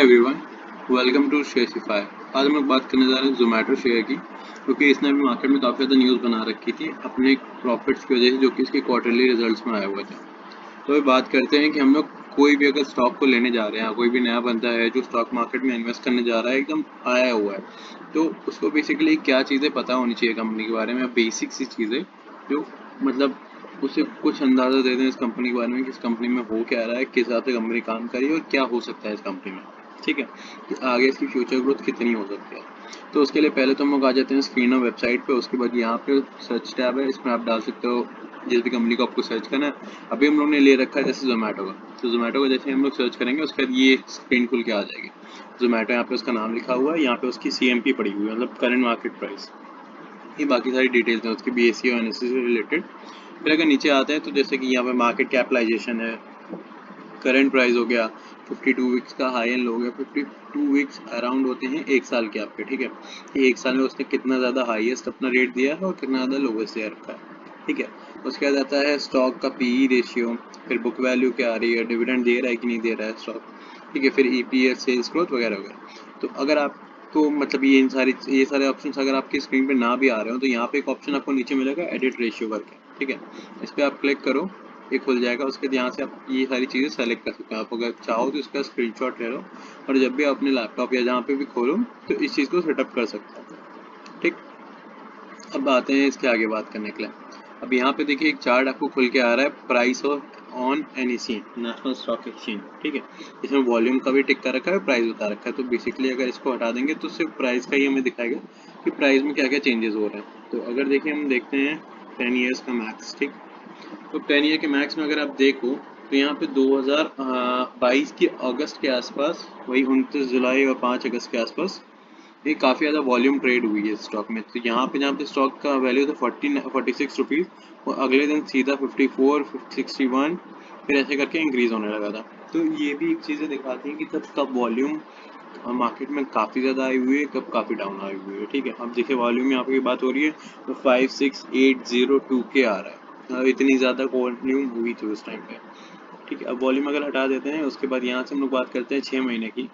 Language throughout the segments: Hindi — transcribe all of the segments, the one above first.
Everyone, welcome to शेयरify। आज हम लोग बात करने जा रहे हैं जोमेटो शेयर की, क्योंकि इसने अभी मार्केट में काफ़ी ज़्यादा न्यूज़ बना रखी थी अपने प्रॉफिट्स की वजह से, जो कि इसके क्वार्टरली रिजल्ट्स में आए हुए थे। तो अभी बात करते हैं कि हम लोग कोई भी अगर स्टॉक को लेने जा रहे हैं, कोई भी नया बंदा है जो स्टॉक मार्केट में इन्वेस्ट करने जा रहा है, एकदम आया हुआ है, तो उसको बेसिकली क्या चीज़ें पता होनी चाहिए कंपनी के बारे में, बेसिक सी चीज़ें जो मतलब उसे कुछ अंदाज़ा दे दें इस कंपनी के बारे में कि इस कंपनी में हो क्या रहा है, किस हिसाब से कंपनी काम कर रही है और क्या हो सकता है इस कंपनी में। ठीक है, कि आगे इसकी फ्यूचर ग्रोथ कितनी हो सकती है। तो उसके लिए पहले तो हम लोग आ जाते हैं स्क्रीन और वेबसाइट पे। उसके बाद यहाँ पे सर्च टैब है, इसमें आप डाल सकते हो जिस भी कंपनी को आपको सर्च करना है। अभी हम लोग ने ले रखा है जैसे जोमेटो का, तो जोमेटो का जैसे हम लोग सर्च करेंगे उसके बाद ये स्क्रीन खुल के आ जाएगी। जोमेटो यहाँ पे उसका नाम लिखा हुआ है, यहाँ पे उसकी CMP पड़ी हुई है, मतलब करंट मार्केट प्राइस। ये बाकी सारी डिटेल्स हैं उसकी BSE और NSE से रिलेटेड। फिर अगर नीचे आते हैं तो जैसे कि यहाँ पे मार्केट कैपिटलाइजेशन है, करंट प्राइस हो गया, 52 वीक्स का हाई एंड लो हो गया। 52 वीक्स अराउंड होते हैं एक साल के आपके। ठीक है, कि एक साल में उसने कितना ज़्यादा हाईएस्ट अपना रेट दिया है और कितना ज़्यादा लोवेस्ट दे रखा है। ठीक है, उसके बाद आता है स्टॉक का PE रेशियो, फिर बुक वैल्यू क्या आ रही है, डिविडेंड दे रहा है कि नहीं दे रहा है स्टॉक। ठीक है, फिर EPS, सेल्स ग्रोथ वगैरह वगैरह। तो अगर आपको मतलब ये सारे ऑप्शंस अगर आपकी स्क्रीन पे ना भी आ रहे हो तो यहाँ पे एक ऑप्शन आपको नीचे मिलेगा एडिट रेशियो करके। ठीक है, इस पर आप क्लिक करो, ये खुल जाएगा। उसके बाद यहाँ से आप ये सारी चीज़ें सेलेक्ट कर सकते हो। आप अगर चाहो तो इसका स्क्रीनशॉट ले लो और जब भी अपने लैपटॉप या जहाँ पे भी खोलो तो इस चीज़ को सेटअप कर सकते हो। ठीक, अब आते हैं इसके आगे बात करने के लिए। अब यहाँ पे देखिए एक चार्ट आपको खुल के आ रहा है, price on NSE, national stock exchange. ठीक है, इसमें वॉल्यूम का भी टिक कर रखा है, प्राइस बता रखा है। तो बेसिकली अगर इसको हटा देंगे तो सिर्फ प्राइस का ही हमें दिखाएगा कि प्राइस में क्या क्या चेंजेस हो रहे हैं। तो अगर देखिए हम देखते हैं 10 ईयर्स का मैक्स। ठीक, तो 10 ईयर के मैक्स में अगर आप देखो तो यहाँ पे 2022 के अगस्त के आसपास, वही 29 जुलाई और 5 अगस्त के आसपास ये काफ़ी ज़्यादा वॉल्यूम ट्रेड हुई है स्टॉक में। तो यहाँ पे जहाँ पे स्टॉक का वैल्यू था 46 रुपीज़, और अगले दिन सीधा 54, 61, फिर ऐसे करके इंक्रीज़ होने लगा था। तो ये भी एक चीज़ें दिखाती हैं कि कब वॉल्यूम मार्केट में काफ़ी ज़्यादा आई हुई है, कब काफ़ी डाउन आई हुई है। ठीक है, अब देखिए वॉल्यूम यहाँ पे की बात हो रही है तो 56802 के आ रहा है। मतलब इतनी ज़्यादा वॉल्यूम हुई थी उस टाइम पे। ठीक है, अब वॉल्यूम अगर हटा देते हैं उसके बाद यहाँ से हम लोग बात करते हैं 6 महीने की।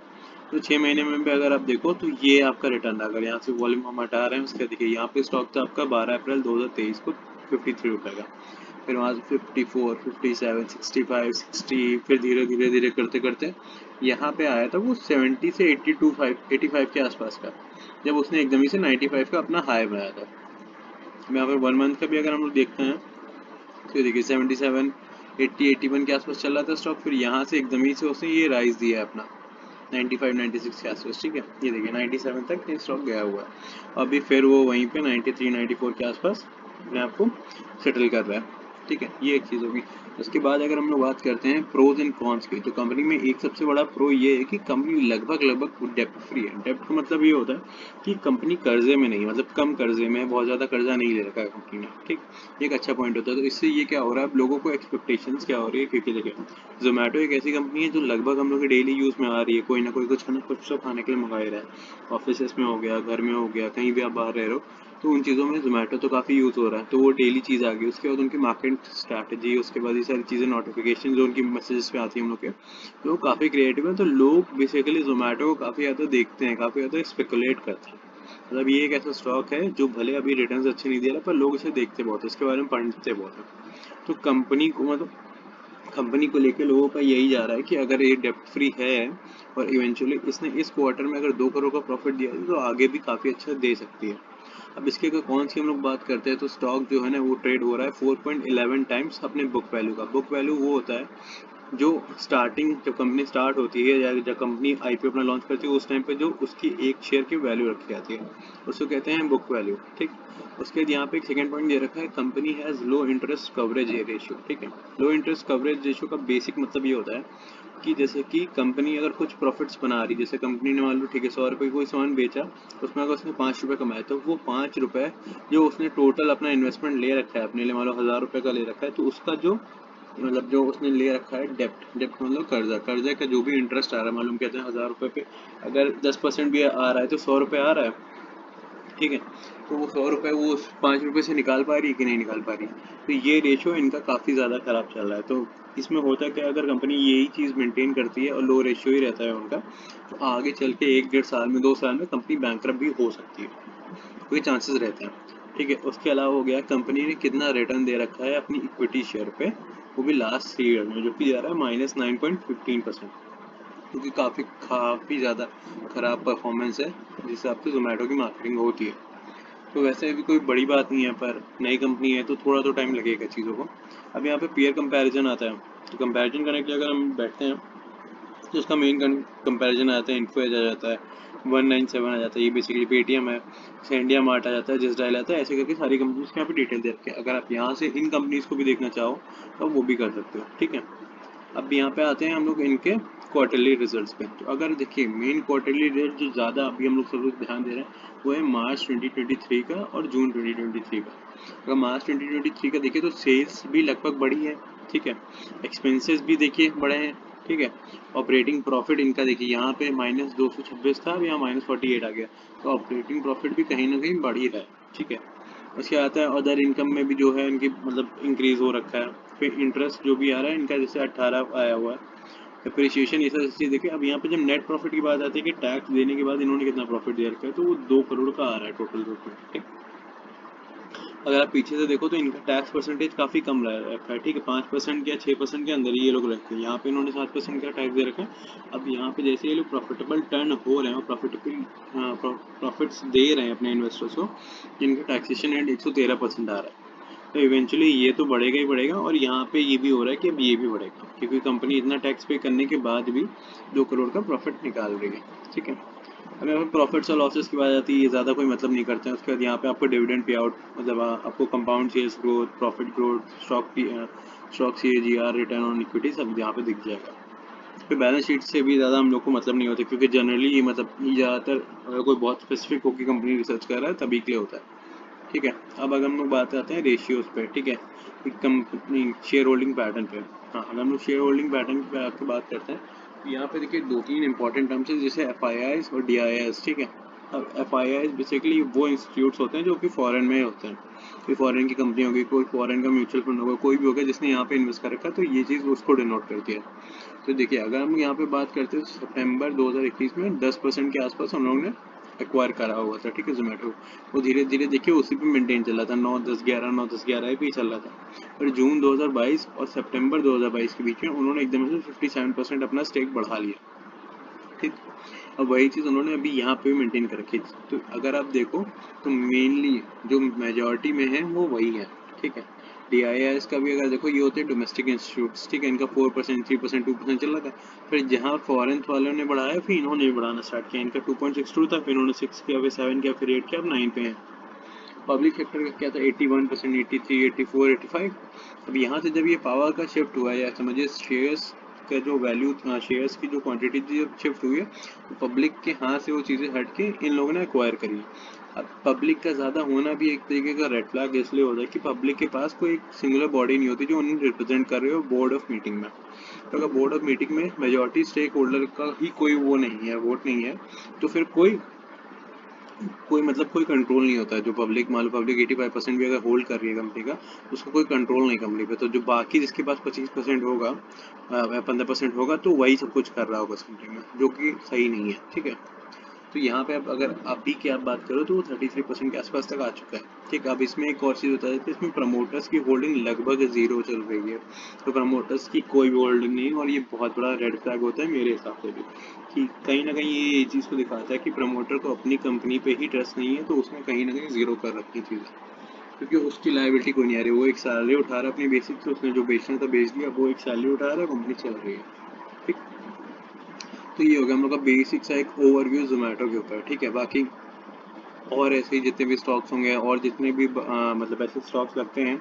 तो 6 महीने में भी अगर आप देखो तो ये आपका रिटर्न था। अगर यहाँ से वॉल्यूम हम हटा रहे हैं उसके देखिए यहाँ पे स्टॉक था आपका 12 अप्रैल 2023 को 53 रुपये का, फिर वहाँ से 54, 57, 65, 60, फिर धीरे धीरे धीरे करते करते यहाँ पे आया था वो 70 से 85 के आसपास का, जब उसने एकदम ही से 95 का अपना हाई बनाया था। अब यहाँ पे 1 मंथ का भी अगर हम लोग देखते हैं तो देखिए 77, 80, 81 के आसपास चल रहा था स्टॉक, फिर यहाँ से एकदम ही से उसने ये राइज दिया है अपना 95, 96 के आसपास। ठीक है, ये देखिए 97 तक ये स्टॉक गया हुआ है। अभी फिर वो वहीं पे 93, 94 के आसपास अपने आप को सेटल कर रहा है। ठीक है, ये एक चीज़ होगी। उसके बाद अगर हम लोग बात करते हैं प्रोज एंड कॉन्स की, तो कंपनी में एक सबसे बड़ा प्रो ये है कि कंपनी लगभग डेप्ट फ्री है। डेप्ट का मतलब ये होता है कि कंपनी कर्जे में नहीं, मतलब कम कर्जे में, बहुत ज़्यादा कर्जा नहीं ले रखा है कंपनी ने। ठीक, ये एक अच्छा पॉइंट होता है। तो इससे ये क्या हो रहा है, अब लोगों को एक्सपेक्टेशंस क्या हो रही है, क्योंकि देखिए जोमेटो एक ऐसी कंपनी है जो लगभग हम लोग के डेली यूज़ में आ रही है। कोई ना कोई कुछ ना कुछ तो खाने के लिए मंगा ही रहा है, ऑफिस में हो गया, घर में हो गया, कहीं भी आप बाहर रह रहे हो तो उन चीज़ों में जोमेटो तो काफ़ी यूज़ हो रहा है। तो वो डेली चीज़ आ गई। उसके बाद उनकी मार्केट स्ट्रैटेजी, उसके बाद ये सारी चीज़ें, नोटिफिकेशन जो उनकी मैसेजेस पे आती है हम लोग के, तो वो काफ़ी क्रिएटिव है। तो लोग बेसिकली जोमेटो को काफ़ी ज़्यादा देखते हैं, काफ़ी ज़्यादा स्पेकुलेट करते हैं। मतलब ये एक ऐसा स्टॉक है जो भले अभी रिटर्न अच्छे नहीं दे रहा, पर लोग इसे देखते बहुत है, इसके बारे में पढ़ते बहुत है। तो कंपनी को मतलब कंपनी को लेके लोगों का यही जा रहा है कि अगर ये डेप्ट फ्री है और इवेंचुअली इसने इस क्वार्टर में अगर 2 करोड़ का प्रॉफिट दिया है तो आगे भी काफ़ी अच्छा दे सकती है। अब इसके अगर कौन सी हम लोग बात करते हैं तो स्टॉक जो है ना वो ट्रेड हो रहा है 4.11 टाइम्स अपने बुक वैल्यू का। बुक वैल्यू वो होता है जो स्टार्टिंग, जब कंपनी स्टार्ट होती है या जब कंपनी IPO अपना लॉन्च करती है उस टाइम पे जो उसकी एक शेयर की वैल्यू रखी जाती है उसको कहते हैं बुक वैल्यू। ठीक, उसके बाद यहाँ पे एक सेकंड पॉइंट दे रखा है, company has low interest coverage ratio. ठीक है, लो इंटरेस्ट कवरेज रेशियो का बेसिक मतलब ये होता है कि जैसे कि कंपनी अगर कुछ प्रॉफिट्स बना रही, जैसे कंपनी ने मान लो ठीक है 100 रुपये कोई सामान बेचा, उसमें अगर उसने 5 रुपये कमाए तो वो 5 रुपये जो उसने टोटल अपना इन्वेस्टमेंट ले रखा है अपने लिए, मान लो 1000 रुपये का ले रखा है, तो उसका जो मतलब जो उसने ले रखा है डेप्ट, डेप्ट मतलब कर्जा, कर्जे का जो भी इंटरेस्ट आ रहा है, मालूम कहते हैं 1000 रुपये पे अगर 10% भी आ रहा है तो 100 रुपये आ रहा है। ठीक है, तो वो 100 रुपये वो उस 5 रुपये से निकाल पा रही है कि नहीं निकाल पा रही। तो ये रेशो इनका काफ़ी ज़्यादा खराब चल रहा है। तो इसमें होता क्या, अगर कंपनी यही चीज़ मेंटेन करती है और लो रेशियो ही रहता है उनका, तो आगे चल के 1-1.5 साल में 2 साल में कंपनी बैंकरप्ट भी हो सकती है, कोई चांसेस रहते हैं। ठीक है, उसके अलावा हो गया कंपनी ने कितना रिटर्न दे रखा है अपनी इक्विटी शेयर पे, वो भी लास्ट 3 ईयर में, जो कि जा रहा है -9.15%, क्योंकि काफ़ी ज़्यादा ख़राब परफॉर्मेंस है जिस हिसाब से जोमेटो की मार्केटिंग होती है। तो वैसे भी कोई बड़ी बात नहीं है, पर नई कंपनी है तो थोड़ा तो टाइम लगेगा चीज़ों को। अब यहाँ पे पीयर कंपैरिजन आता है, तो कंपैरिजन करने के लिए अगर हम बैठते हैं तो उसका मेन कंपैरिजन आता है, इन्फो एज आ जाता है, 197 आ जाता है, ये बेसिकली पेटीएम है, इंडिया मार्ट आ जाता है, जस्ट डायल आता है, ऐसे करके सारी कंपनीज के यहाँ पे डिटेल दे रखे हैं। अगर आप यहाँ से इन कंपनीज को भी देखना चाहो तो वो भी कर सकते हो। ठीक है, अब यहाँ पे आते हैं हम लोग इनके क्वार्टरली रिजल्ट्स पे। तो अगर देखिए मेन क्वार्टरली रिजल्ट जो ज़्यादा अभी हम लोग सब लोग ध्यान दे रहे हैं वो है मार्च 2023 का और जून 2023 का। अगर मार्च 2023 का देखिए तो सेल्स भी लगभग बढ़ी है। ठीक है, एक्सपेंसेस भी देखिए बढ़े हैं। ठीक है, ऑपरेटिंग प्रॉफिट इनका देखिए यहाँ पे -226 था, अब यहाँ -48 आ गया, तो ऑपरेटिंग प्रॉफिट भी कहीं ना कहीं बढ़ ही रहा है। ठीक है, उसके आता है अदर इनकम में भी जो है इनकी मतलब इंक्रीज हो रखा है। फिर इंटरेस्ट जो भी आ रहा है इनका जैसे 18 आया हुआ है, डिप्रिशिएशन ये सब चीज़ देखिए। अब यहाँ पे जब नेट प्रॉफिट की बात आती है कि टैक्स देने के बाद इन्होंने कितना प्रॉफिट दे रखा है, तो वो 2 करोड़ का आ रहा है टोटल प्रॉफिट। ठीक, अगर आप पीछे से देखो तो इनका टैक्स परसेंटेज काफ़ी कम रखा है। ठीक है, 5% या 6% के अंदर ही ये लोग रखते हैं, यहाँ पे इन्होंने 7% का टैक्स दे रखा है। अब यहाँ पे जैसे ये लोग प्रॉफिटेबल टर्न हो रहे हैं और प्रॉफिट्स दे रहे हैं अपने इन्वेस्टर्स को, इनका टैक्सेशन रेट 113% आ रहा है। तो इवेंचुअली ये तो बढ़ेगा ही बढ़ेगा, और यहाँ पे ये भी हो रहा है कि अब ये भी बढ़ेगा, क्योंकि कंपनी इतना टैक्स पे करने के बाद भी 2 करोड़ का प्रॉफिट निकाल रही है। ठीक है, अब यहाँ पे प्रॉफिट्स और लॉसेस की बात आती है, ये ज़्यादा कोई मतलब नहीं करते हैं। उसके बाद यहाँ पे आपको डिविडेंड पे आउट, मतलब आपको compound shares growth, profit growth, stock CAGR, return on equity सब यहाँ पे दिख जाएगा। फिर बैलेंस शीट से भी ज़्यादा हम लोग को मतलब नहीं होता, क्योंकि जनरली ये मतलब ज़्यादातर अगर कोई बहुत स्पेसिफिक होकर कंपनी रिसर्च कर रहा है तभी के लिए होता है। ठीक है, अब अगर हम लोग बात करते हैं रेशियोज पे। ठीक है, कंपनी शेयर होल्डिंग पैटर्न पे। हाँ, अगर हम लोग शेयर होल्डिंग पैटर्न पे आपकी बात करते हैं तो यहाँ पे देखिए 2-3 इंपॉर्टेंट टर्म्स है, जैसे FIIs और DIIs। ठीक है, अब FIIs बेसिकली वो इंस्टीट्यूट्स होते हैं जो कि फॉरेन में होते हैं, कोई फॉरेन की कंपनी होगी, कोई फॉरेन का म्यूचुअल फंड होगा, कोई भी होगा जिसने यहाँ पे इन्वेस्ट कर रखा है, तो ये चीज़ उसको डिनोट करती है। तो देखिए अगर हम यहाँ पे बात करते हैं सितंबर 2021 में 10% के आसपास हम लोगों ने एक्वायर करा हुआ था। ठीक है, जोमेटो वो धीरे धीरे देखिए उसी पे मेंटेन चल रहा था, 9-10-11 पे ही चल रहा था। पर जून 2022 और सितंबर 2022 के बीच में उन्होंने एकदम से 57% अपना स्टेक बढ़ा लिया। ठीक, अब वही चीज़ उन्होंने अभी यहाँ पे भी मेंटेन कर रखी है। तो अगर आप देखो तो मेनली जो मेजॉरिटी में है वो वही है। ठीक है, DIIs का भी अगर देखो ये होते हैं डोमेस्टिक इंस्टीट्यूट्स। ठीक है, इनका 4%, 3%, 2% चल रहा था। फिर जहाँ फॉरेन वालों ने बढ़ाया फिर इन्होंने भी बढ़ाना स्टार्ट किया। इनका 2.62 था, फिर इन्होंने 6 किया, फिर 7 किया, फिर 8 किया, अब 9 पे है। पब्लिक सेक्टर का क्या था, 81%, 83, 84, 85। अब यहाँ से जब ये पावर का शिफ्ट हुआ है, या समझिए शेयर्स का जो वैल्यू था, शेयर्स की जो क्वांटिटी थी जब शिफ्ट हुई है, तो पब्लिक के हाथ से वो चीज़ें हट के इन लोगों ने एक्वायर करी। अब पब्लिक का ज़्यादा होना भी एक तरीके का रेड फ्लैग इसलिए होता है कि पब्लिक के पास कोई एक सिंगुलर बॉडी नहीं होती जो उन्हें रिप्रेजेंट कर रही हो बोर्ड ऑफ मीटिंग में। तो अगर बोर्ड ऑफ मीटिंग में मेजॉरिटी स्टेक होल्डर का ही कोई वो नहीं है, वोट नहीं है, तो फिर कोई मतलब कोई कंट्रोल नहीं होता है। जो पब्लिक, मान लो पब्लिक 85% भी अगर होल्ड कर रही है कंपनी का, तो उसका कोई कंट्रोल नहीं कंपनी पे। तो जो बाकी जिसके पास 25% होगा, 15% होगा, तो वही सब कुछ कर रहा होगा उस कंपनी में, जो कि सही नहीं है। ठीक है, तो यहाँ पे अब अगर अभी की आप बात करो तो वो 33% के आसपास तक आ चुका है। ठीक, अब इसमें एक और चीज़ बता देते हैं, इसमें प्रमोटर्स की होल्डिंग लगभग 0 चल रही है। तो प्रमोटर्स की कोई भी होल्डिंग नहीं है, और ये बहुत बड़ा रेड फ्लैग होता है मेरे हिसाब से भी, कि कहीं ना कहीं ये चीज़ को दिखाता है कि प्रमोटर को अपनी कंपनी पे ही ट्रस्ट नहीं है, तो उसने कहीं ना कहीं 0 कर रखी चीज़, क्योंकि उसकी लायबिलिटी कोई नहीं आ रही। वो एक सैलरी उठा रहा है अपनी बेसिक से, उसने जो बेचना था बेच दिया, वो एक सैलरी उठा रहा है, कंपनी चल रही है। ठीक, तो ये हो गया हम लोग का बेसिक सा एक ओवरव्यू जोमेटो के ऊपर। ठीक है, बाकी और ऐसे ही जितने भी स्टॉक्स होंगे और जितने भी मतलब ऐसे स्टॉक्स लगते हैं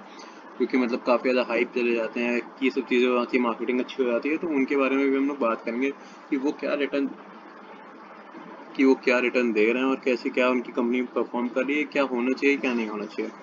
क्योंकि मतलब काफ़ी ज़्यादा हाइप चले जाते हैं, ये सब चीज़ें हो जाती है, मार्केटिंग अच्छी हो जाती है, तो उनके बारे में भी हम लोग बात करेंगे कि वो क्या रिटर्न दे रहे हैं और कैसे क्या उनकी कंपनी परफॉर्म कर रही है, क्या होना चाहिए क्या नहीं होना चाहिए।